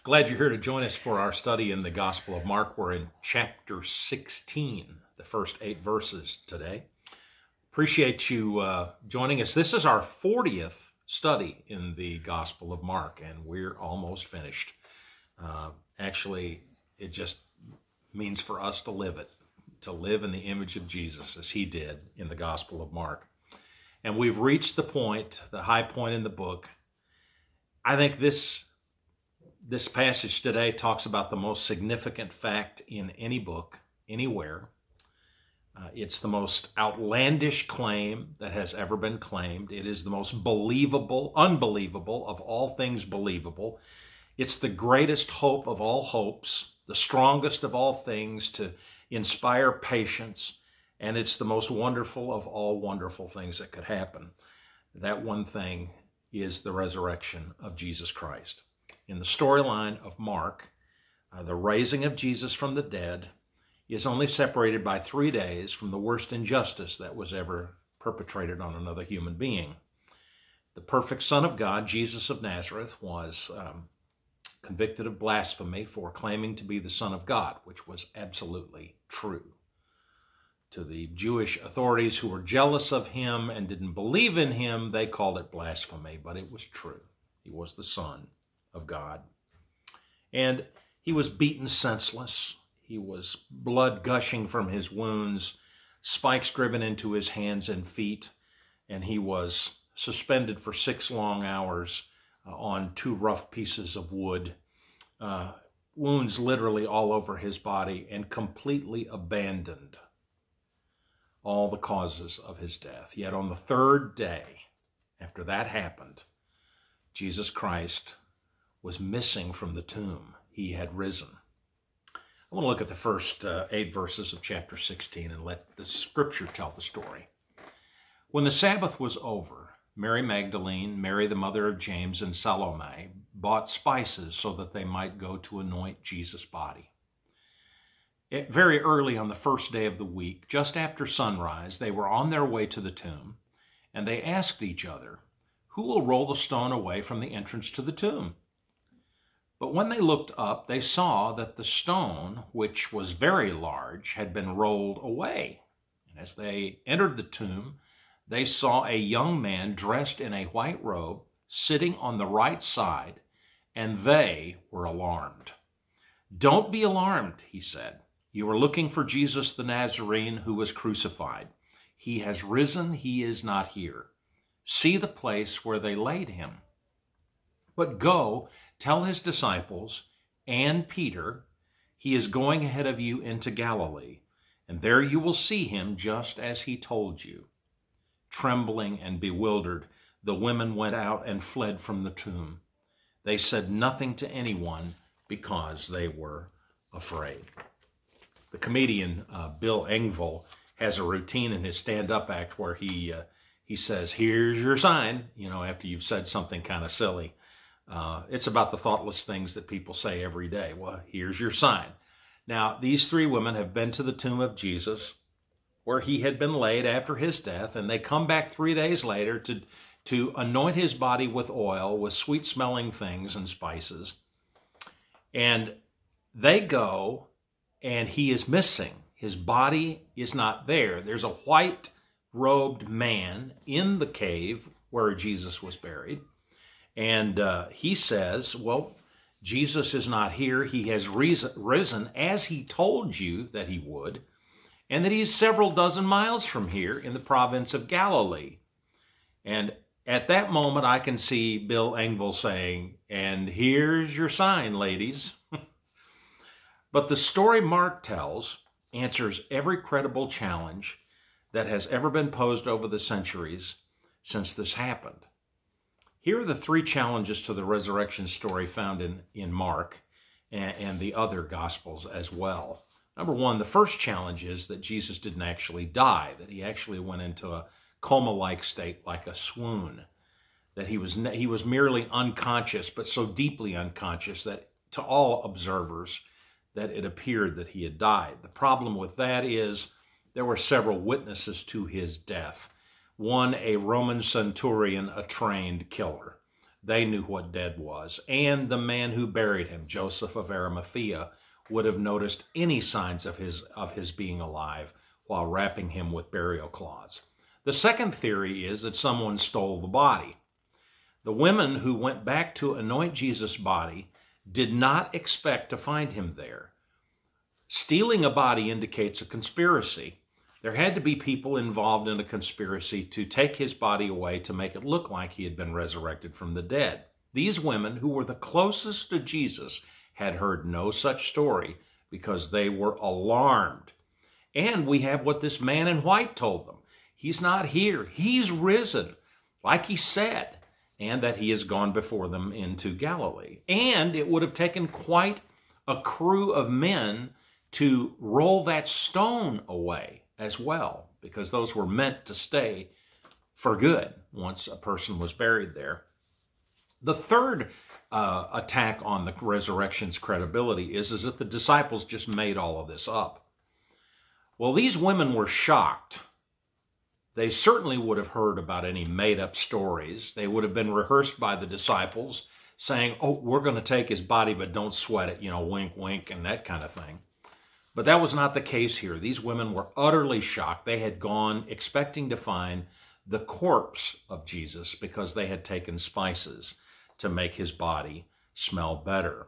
Glad you're here to join us for our study in the Gospel of Mark. We're in chapter 16, the first 8 verses today. Appreciate you joining us. This is our 40th study in the Gospel of Mark, and we're almost finished. Actually, it just means for us to live it, to live in the image of Jesus as he did in the Gospel of Mark. And we've reached the point, the high point in the book. I think this passage today talks about the most significant fact in any book, anywhere. It's the most outlandish claim that has ever been claimed. It is the most unbelievable of all things believable. It's the greatest hope of all hopes, the strongest of all things to inspire patience, and it's the most wonderful of all wonderful things that could happen. That one thing is the resurrection of Jesus Christ. In the storyline of Mark, the raising of Jesus from the dead is only separated by 3 days from the worst injustice that was ever perpetrated on another human being. The perfect Son of God, Jesus of Nazareth, was convicted of blasphemy for claiming to be the Son of God, which was absolutely true. To the Jewish authorities who were jealous of him and didn't believe in him, they called it blasphemy, but it was true. He was the Son of God. And he was beaten senseless. He was blood gushing from his wounds, spikes driven into his hands and feet, and he was suspended for 6 long hours on 2 rough pieces of wood, wounds literally all over his body, and completely abandoned all the causes of his death. Yet on the 3rd day, after that happened, Jesus Christ was missing from the tomb. He had risen. I want to look at the first 8 verses of chapter 16 and let the scripture tell the story. When the Sabbath was over, Mary Magdalene, Mary the mother of James, and Salome bought spices so that they might go to anoint Jesus' body. Very early on the first day of the week, just after sunrise, they were on their way to the tomb, and they asked each other, "Who will roll the stone away from the entrance to the tomb?" But when they looked up, they saw that the stone, which was very large, had been rolled away. And as they entered the tomb, they saw a young man dressed in a white robe sitting on the right side, and they were alarmed. "Don't be alarmed," he said. "You are looking for Jesus the Nazarene who was crucified. He has risen. He is not here. See the place where they laid him. But go, tell his disciples and Peter, he is going ahead of you into Galilee, and there you will see him just as he told you." Trembling and bewildered, the women went out and fled from the tomb. They said nothing to anyone because they were afraid. The comedian Bill Engvall has a routine in his stand-up act where he says, "Here's your sign," after you've said something kind of silly. It's about the thoughtless things that people say every day. Well, here's your sign. Now, these 3 women have been to the tomb of Jesus where he had been laid after his death, and they come back 3 days later to anoint his body with oil, with sweet-smelling things and spices. And they go, and he is missing. His body is not there. There's a white-robed man in the cave where Jesus was buried. And he says, well, Jesus is not here. He has risen as he told you that he would, and that he's several dozen miles from here in the province of Galilee. And at that moment, I can see Bill Engvall saying, "And here's your sign, ladies." But the story Mark tells answers every credible challenge that has ever been posed over the centuries since this happened. Here are the 3 challenges to the resurrection story found in Mark and the other Gospels as well. Number 1, the first challenge is that Jesus didn't actually die, that he actually went into a coma-like state, like a swoon, that he was merely unconscious, but so deeply unconscious that to all observers that it appeared that he had died. The problem with that is there were several witnesses to his death. One, a Roman centurion, a trained killer. they knew what dead was. And the man who buried him, Joseph of Arimathea, would have noticed any signs of his being alive while wrapping him with burial cloths. The second theory is that someone stole the body. The women who went back to anoint Jesus' body did not expect to find him there. Stealing a body indicates a conspiracy. There had to be people involved in a conspiracy to take his body away to make it look like he had been resurrected from the dead. These women, who were the closest to Jesus, had heard no such story because they were alarmed. And we have what this man in white told them. He's not here. He's risen, like he said, and that he has gone before them into Galilee. And it would have taken quite a crew of men to roll that stone away as well, because those were meant to stay for good once a person was buried there. The third attack on the resurrection's credibility is that the disciples just made all of this up. Well, these women were shocked. They certainly would have heard about any made-up stories. They would have been rehearsed by the disciples saying, oh, we're going to take his body, but don't sweat it, wink, wink, and that kind of thing. But that was not the case here. These women were utterly shocked. They had gone expecting to find the corpse of Jesus because they had taken spices to make his body smell better.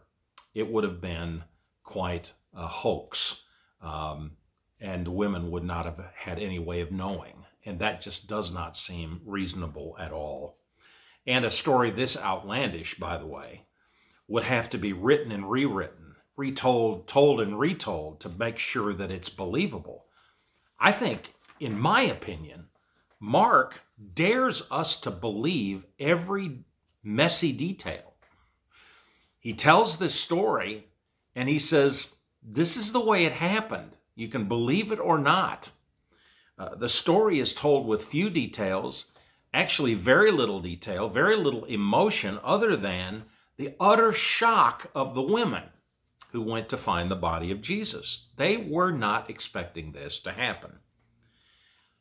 It would have been quite a hoax, and the women would not have had any way of knowing. And that just does not seem reasonable at all. And a story this outlandish, by the way, would have to be written and rewritten, retold, told and retold to make sure that it's believable. I think, in my opinion, Mark dares us to believe every messy detail. He tells this story and he says, this is the way it happened. You can believe it or not. The story is told with few details, actually very little detail, very little emotion other than the utter shock of the women who went to find the body of Jesus. They were not expecting this to happen.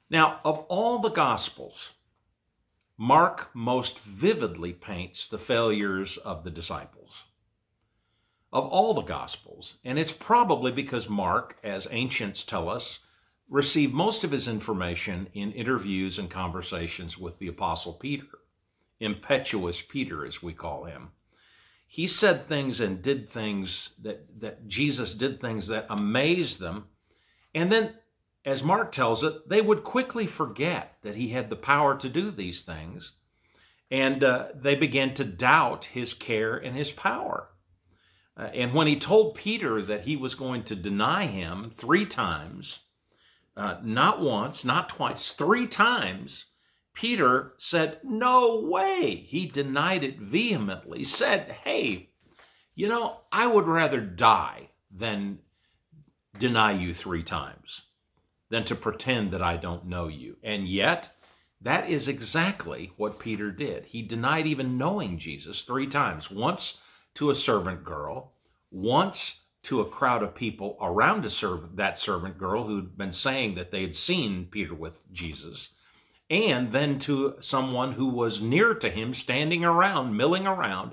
Now, of all the Gospels, Mark most vividly paints the failures of the disciples. Of all the Gospels, and it's probably because Mark, as ancients tell us, received most of his information in interviews and conversations with the Apostle Peter, impetuous Peter, as we call him. He said things and did things that Jesus did things that amazed them. And then, as Mark tells it, they would quickly forget that he had the power to do these things. And they began to doubt his care and his power. And when he told Peter that he was going to deny him 3 times, not once, not twice, 3 times, Peter said, no way. He denied it vehemently, said, hey, I would rather die than deny you 3 times, than to pretend that I don't know you. And yet, that is exactly what Peter did. He denied even knowing Jesus 3 times, once to a servant girl, once to a crowd of people around that servant girl who'd been saying that they had seen Peter with Jesus, and then to someone who was near to him, standing around, milling around,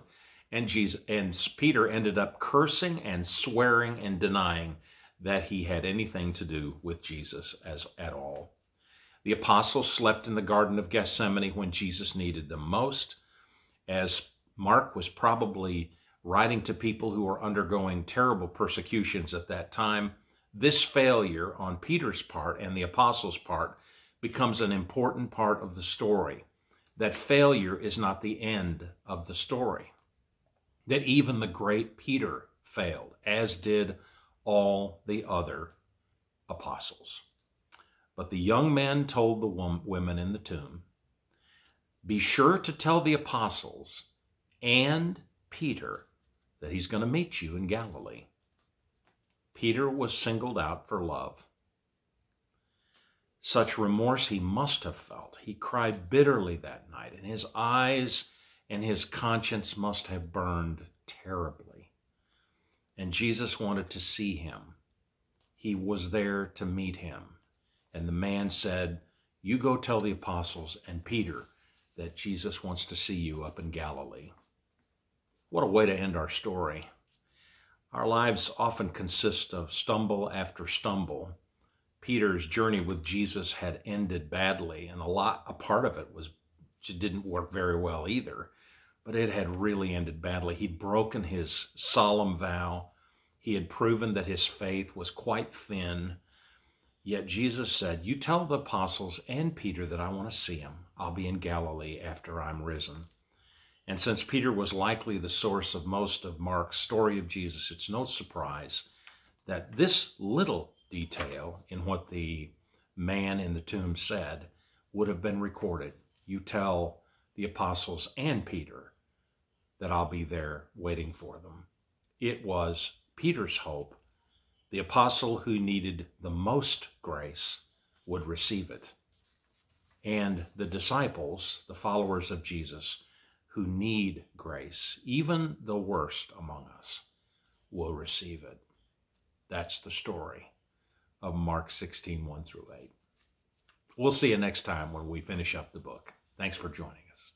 and Peter ended up cursing and swearing and denying that he had anything to do with Jesus at all. The apostles slept in the Garden of Gethsemane when Jesus needed them most, as Mark was probably writing to people who were undergoing terrible persecutions at that time. This failure on Peter's part and the apostles' part becomes an important part of the story. That failure is not the end of the story. That even the great Peter failed, as did all the other apostles. But the young men told the women in the tomb, be sure to tell the apostles and Peter that he's going to meet you in Galilee. Peter was singled out for love. Such remorse he must have felt. He cried bitterly that night, and his eyes and his conscience must have burned terribly. And Jesus wanted to see him. He was there to meet him. And the man said, you go tell the apostles and Peter that Jesus wants to see you up in Galilee. What a way to end our story. Our lives often consist of stumble after stumble. Peter's journey with Jesus had ended badly, and a part of it didn't work very well either, but it had really ended badly. He'd broken his solemn vow. He had proven that his faith was quite thin. Yet Jesus said, "You tell the apostles and Peter that I want to see him. I'll be in Galilee after I'm risen." And since Peter was likely the source of most of Mark's story of Jesus, it's no surprise that this little detail in what the man in the tomb said would have been recorded. You tell the apostles and Peter that I'll be there waiting for them. It was Peter's hope. The apostle who needed the most grace would receive it. And the disciples, the followers of Jesus, who need grace, even the worst among us, will receive it. That's the story of Mark 16, 1 through 8. We'll see you next time when we finish up the book. Thanks for joining us.